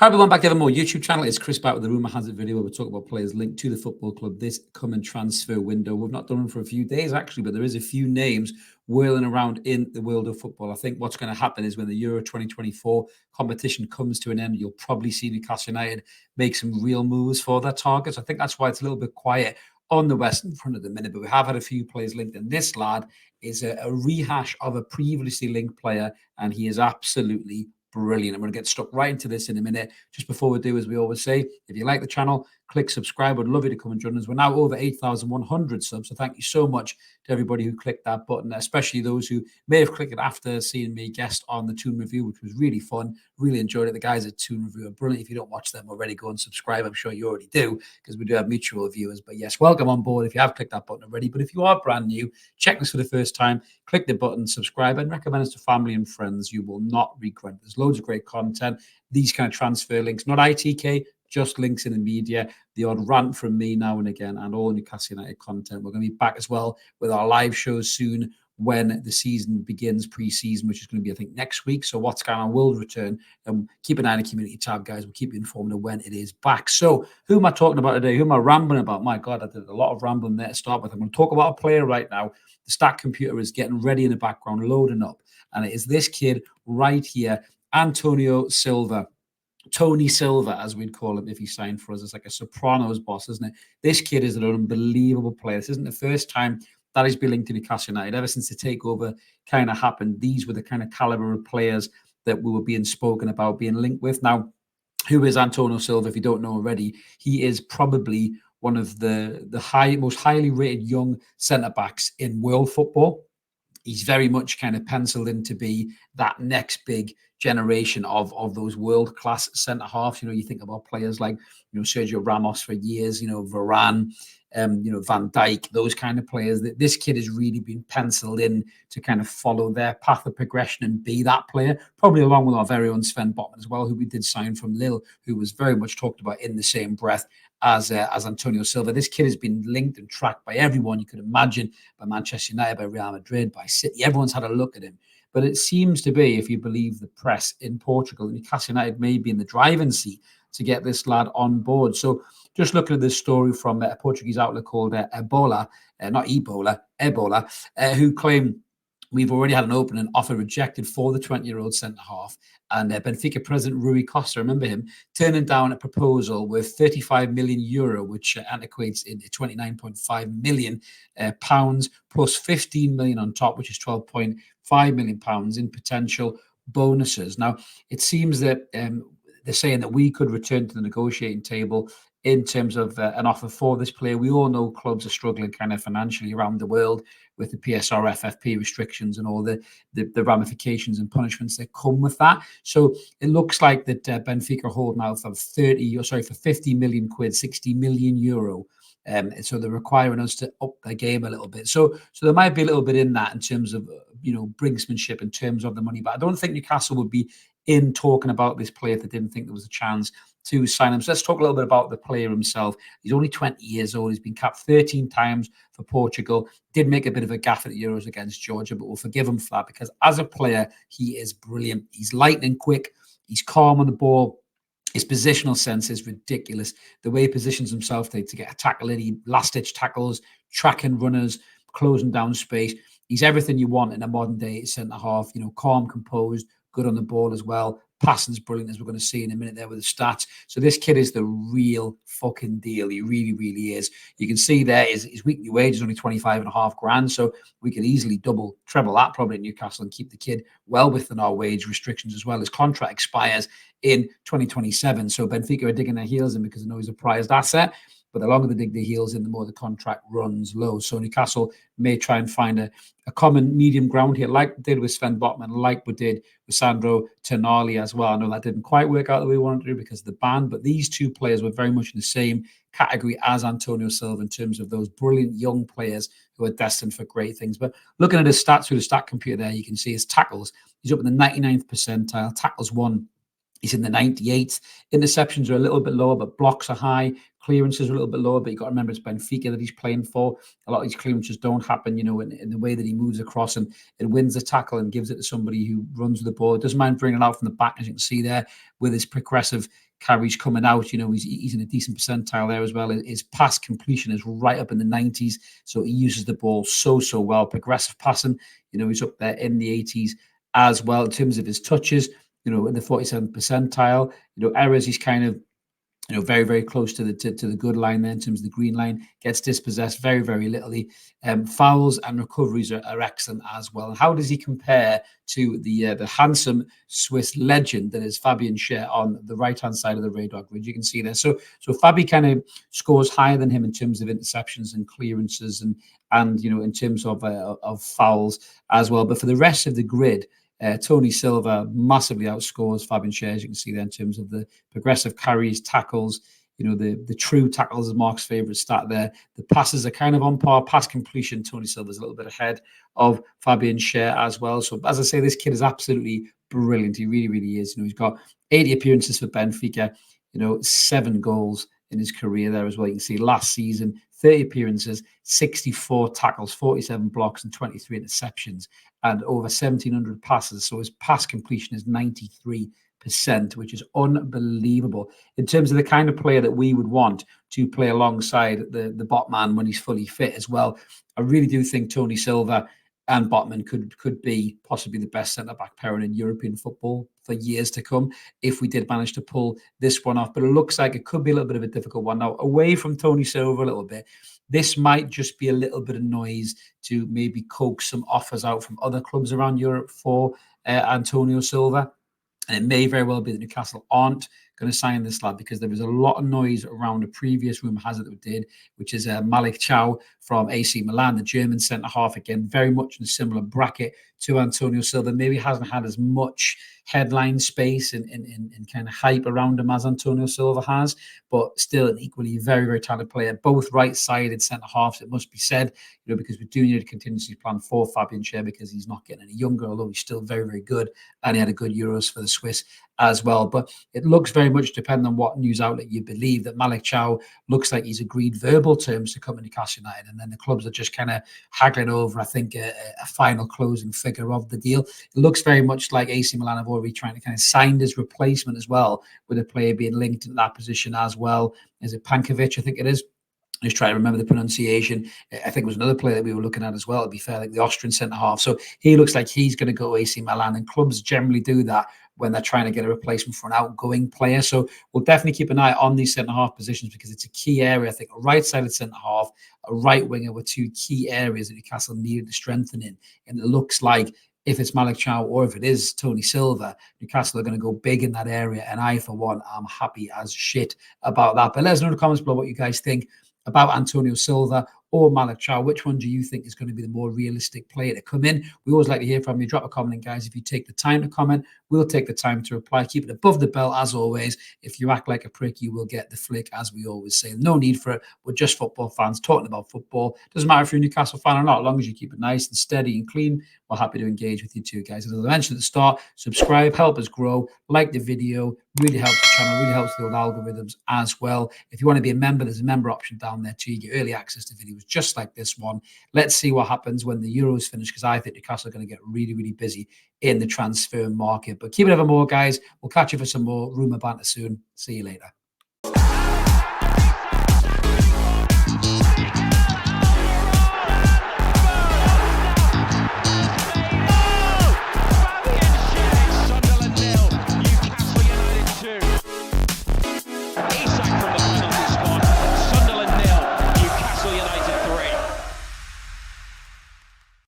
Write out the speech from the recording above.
Hi everyone, back to Evermore YouTube channel. It's Chris back with the Rumour Has It video where we talk about players linked to the football club this coming transfer window. We've not done them for a few days actually, but there is a few names whirling around in the world of football. I think what's going to happen is when the Euro 2024 competition comes to an end, you'll probably see Newcastle United make some real moves for their targets. I think that's why it's a little bit quiet on the Western Front at the minute, but we have had a few players linked, and this lad is a rehash of a previously linked player, and he is absolutely brilliant. I'm going to get stuck right into this in a minute. Just before we do, as we always say, if you like the channel, click subscribe. I'd love you to come and join us. We're now over 8,100 subs, so thank you so much to everybody who clicked that button, especially those who may have clicked it after seeing me guest on the Toon Review, which was really fun. Really enjoyed it. The guys at Toon Review are brilliant. If you don't watch them already, go and subscribe. I'm sure you already do, because we do have mutual viewers. But yes, welcome on board if you have clicked that button already. But if you are brand new, check this for the first time, click the button, subscribe, and recommend us to family and friends. You will not regret it. There's loads of great content. These kind of transfer links, not ITK, just links in the media, the odd rant from me now and again, and all Newcastle United content. We're going to be back as well with our live shows soon when the season begins, pre-season, which is going to be, I think, next week. So What's Going On will return. Keep an eye on the community tab, guys. We'll keep you informed of when it is back. So who am I talking about today? Who am I rambling about? My God, I did a lot of rambling there to start with. I'm going to talk about a player right now. The stat computer is getting ready in the background, loading up. And it is this kid right here, Antonio Silva. Tony Silva, as we'd call him if he signed for us. It's like a Sopranos boss, isn't it? This kid is an unbelievable player. This isn't the first time that he's been linked to Newcastle United. Ever since the takeover kind of happened, these were the kind of caliber of players that we were being spoken about, being linked with. Now, who is Antonio Silva? If you don't know already, he is probably one of the most highly rated young centre-backs in world football. He's very much kind of penciled in to be that next big generation of those world-class centre-halves. You know, you think about players like, Sergio Ramos for years, Varane, Van Dijk, those kind of players. This kid has really been penciled in to kind of follow their path of progression and be that player, probably along with our very own Sven Botman as well, who we did sign from Lille, who was very much talked about in the same breath as Antonio Silva. This kid has been linked and tracked by everyone you could imagine, by Manchester United, by Real Madrid, by City. Everyone's had a look at him. But it seems to be, if you believe the press in Portugal, Newcastle United may be in the driving seat to get this lad on board. So just looking at this story from a Portuguese outlet called A Bola, not Ebola, A Bola, who claim we've already had an open offer rejected for the 20-year-old centre-half. And Benfica president Rui Costa, remember him, turning down a proposal worth 35 million euro, which equates into 29.5 million pounds, plus 15 million on top, which is 12.5 million pounds in potential bonuses. Now, it seems that they're saying that we could return to the negotiating table in terms of an offer for this player. We all know clubs are struggling kind of financially around the world with the PSR FFP restrictions and all the ramifications and punishments that come with that. So it looks like that Benfica are holding out for 50 million quid, 60 million euro. So they're requiring us to up the game a little bit. So there might be a little bit in that in terms of, brinksmanship in terms of the money. But I don't think Newcastle would be in talking about this player if they didn't think there was a chance to sign him. So let's talk a little bit about the player himself. He's only 20 years old. He's been capped 13 times for Portugal. Did make a bit of a gaffe at the Euros against Georgia, but we'll forgive him for that because as a player, he is brilliant. He's lightning quick. He's calm on the ball. His positional sense is ridiculous. The way he positions himself to get a tackle in, he last-ditch tackles, tracking runners, closing down space. He's everything you want in a modern-day centre-half, calm, composed, good on the ball as well. Passing's brilliant, as we're going to see in a minute there with the stats. So this kid is the real fucking deal. He really, really is. You can see there his weekly wage is only 25.5 grand. So we could easily treble that probably in Newcastle and keep the kid well within our wage restrictions as well. His contract expires in 2027. So Benfica are digging their heels in because they know he's a prized asset. But the longer they dig their heels in, the more the contract runs low. So Newcastle may try and find a common medium ground here, like we did with Sven Botman, like we did with Sandro Tonali as well. I know that didn't quite work out the way we wanted to do because of the ban, but these two players were very much in the same category as Antonio Silva in terms of those brilliant young players who are destined for great things. But looking at his stats through the stat computer there, you can see his tackles. He's up in the 99th percentile. Tackles won, he's in the 98th. Interceptions are a little bit lower, but blocks are high. Clearances are a little bit lower, but you've got to remember it's Benfica that he's playing for. A lot of these clearances don't happen, in the way that he moves across and wins the tackle and gives it to somebody who runs with the ball. Doesn't mind bringing it out from the back, as you can see there, with his progressive carries coming out. You know, he's in a decent percentile there as well. His pass completion is right up in the 90s, so he uses the ball so well. Progressive passing, you know, he's up there in the 80s as well. In terms of his touches, you know, in the 47th percentile. You know, errors, he's kind of, you know, very close to the good line there in terms of the green line. Gets dispossessed very little. Fouls and recoveries are excellent as well. And how does he compare to the handsome Swiss legend that is Fabian Schär on the right hand side of the radar grid? You can see there. So Fabi kind of scores higher than him in terms of interceptions and clearances and you know, in terms of fouls as well. But for the rest of the grid, Tony Silva massively outscores Fabian Schär, as you can see there, in terms of the progressive carries, tackles, you know, the true tackles is Mark's favourite stat there. The passes are kind of on par. Pass completion, Tony Silva's a little bit ahead of Fabian Schär as well. So, as I say, this kid is absolutely brilliant. He really is. You know, he's got 80 appearances for Benfica, you know, 7 goals in his career there as well. You can see last season, 30 appearances, 64 tackles, 47 blocks, and 23 interceptions, and over 1,700 passes. So his pass completion is 93%, which is unbelievable. In terms of the kind of player that we would want to play alongside the Botman when he's fully fit as well, I really do think Tony Silva and Botman could be possibly the best centre-back pairing in European football for years to come if we did manage to pull this one off. But it looks like it could be a little bit of a difficult one. Now, away from Tony Silva a little bit, this might just be a little bit of noise to maybe coax some offers out from other clubs around Europe for Antonio Silva. And it may very well be that Newcastle aren't going to sign this lad, because there was a lot of noise around a previous rumour has it that we did, which is Malick Thiaw from AC Milan, the German centre-half, again, very much in a similar bracket to Antonio Silva. Maybe hasn't had as much headline space and kind of hype around him as Antonio Silva has, but still an equally very talented player. Both right-sided centre-halves, it must be said, you know, because we do need a contingency plan for Fabian Schär, because he's not getting any younger, although he's still very good, and he had a good Euros for the Swiss as well. But it looks very much, depending on what news outlet you believe, that Malick Thiaw looks like he's agreed verbal terms to come to Newcastle United, and then the clubs are just kind of haggling over, I think, a final closing figure of the deal. It looks very much like AC Milan have already trying to kind of sign his replacement as well, with a player being linked in that position as well. Is it Pankovic? I think it is. Just trying to remember the pronunciation. I think it was another player that we were looking at as well, to be fair, like the Austrian centre-half. So he looks like he's going to go AC Milan, and clubs generally do that when they're trying to get a replacement for an outgoing player. So we'll definitely keep an eye on these centre-half positions, because it's a key area. I think a right-sided centre-half, a right winger were two key areas that Newcastle needed to strengthen in. And it looks like if it's Malick Thiaw or if it is Tony Silva, Newcastle are going to go big in that area. And I, for one, am happy as shit about that. But let us know in the comments below what you guys think about Antonio Silva or Malick Thiaw. Which one do you think is going to be the more realistic player to come in? We always like to hear from you. Drop a comment in, guys. If you take the time to comment, we'll take the time to reply. Keep it above the belt, as always. If you act like a prick, you will get the flick, as we always say. No need for it. We're just football fans talking about football. Doesn't matter if you're a Newcastle fan or not, as long as you keep it nice and steady and clean. We're happy to engage with you too, guys. As I mentioned at the start, subscribe, help us grow, like the video, really helps the channel, really helps the old algorithms as well. If you want to be a member, there's a member option down there too. You get early access to videos just like this one. Let's see what happens when the Euros finish, because I think Newcastle are going to get really busy in the transfer market. But keep it ever more, guys. We'll catch you for some more rumour banter soon. See you later. He's